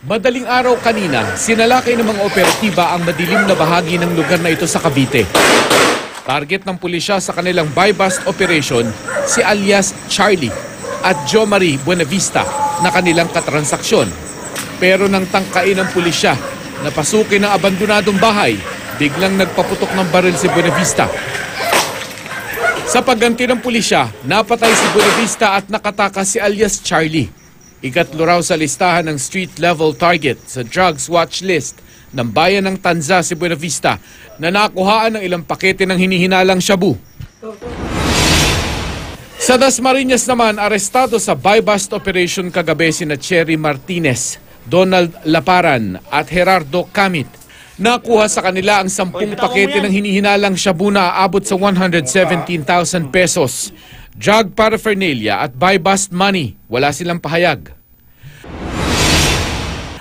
Madaling araw kanina, sinalakay ng mga operatiba ang madilim na bahagi ng lugar na ito sa Cavite. Target ng pulisya sa kanilang buy-bust operation si alias Charlie at Jo Marie Buenavista na kanilang katransaksyon. Pero nang tangkain ng pulisya na pasukin ng abandonadong bahay, biglang nagpaputok ng baril si Buenavista. Sa pagganti ng pulisya, napatay si Buenavista at nakatakas si alias Charlie. Ikatlo raw sa listahan ng street-level target sa drugs watch list ng bayan ng Tanza si Buenavista na nakuhaan ng ilang pakete ng hinihinalang shabu. Sa Dasmariñas naman, arestado sa buy-bust operation kagabi sina Cherry Martinez, Donald Laparan at Gerardo Camit. Nakuha sa kanila ang 10 pakete ng hinihinalang shabu na aabot sa 117,000 pesos. Drug paraphernalia at buy-bust money, wala silang pahayag.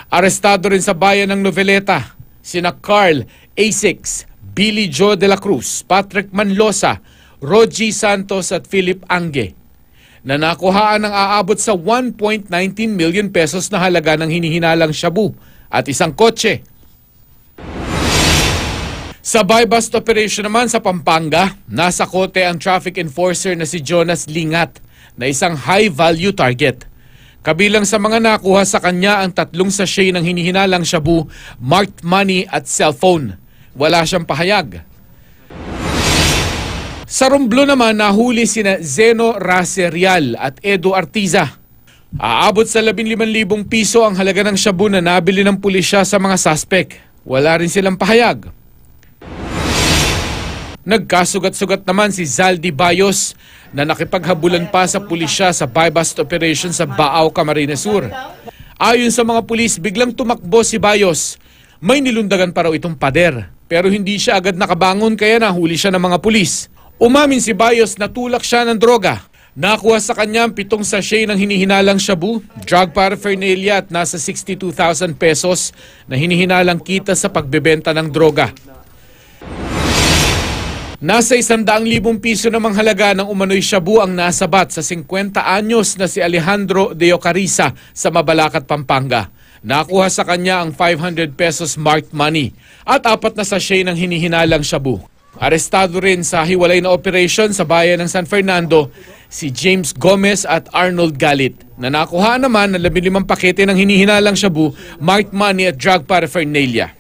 Arestado rin sa bayan ng Noveleta, sina Carl A6, Billy Joe de la Cruz, Patrick Manlosa, Rogie Santos at Philip Ange, na nakuhaan ng aabot sa 1.19 million pesos na halaga ng hinihinalang shabu at isang kotse. Sa buy-bust operation naman sa Pampanga, nasa kote ang traffic enforcer na si Jonas Lingat na isang high-value target. Kabilang sa mga nakuha sa kanya ang 3 sachet ng hinihinalang shabu, marked money at cellphone. Wala siyang pahayag. Sa Romblon naman, nahuli sina Zeno Raserial at Edo Artiza. Aabot sa 15,000 piso ang halaga ng shabu na nabili ng pulisya sa mga suspect. Wala rin silang pahayag. Nagkasugat-sugat naman si Zaldi Bayos na nakipaghabulan pa sa pulisya sa buy-bust operation sa Baaw, Camarines Sur. Ayon sa mga pulis, biglang tumakbo si Bayos. May nilundagan pa raw itong pader, pero hindi siya agad nakabangon kaya nahuli siya ng mga pulis. Umamin si Bayos na tulak siya ng droga. Nakuha sa kanya ang 7 sachet ng hinihinalang shabu, drug paraphernalia at nasa 62,000 pesos na hinihinalang kita sa pagbebenta ng droga. Nasa 100,000 piso namang halaga ng umano'y shabu ang nasabat sa 50 anyos na si Alejandro de Ocarisa sa Mabalacat, Pampanga. Nakuha sa kanya ang 500 pesos marked money at 4 na sachet ng hinihinalang shabu. Arestado rin sa hiwalay na operation sa bayan ng San Fernando si James Gomez at Arnold Galit na nakuha naman ng 15 pakete ng hinihinalang shabu, marked money at drug paraphernalia.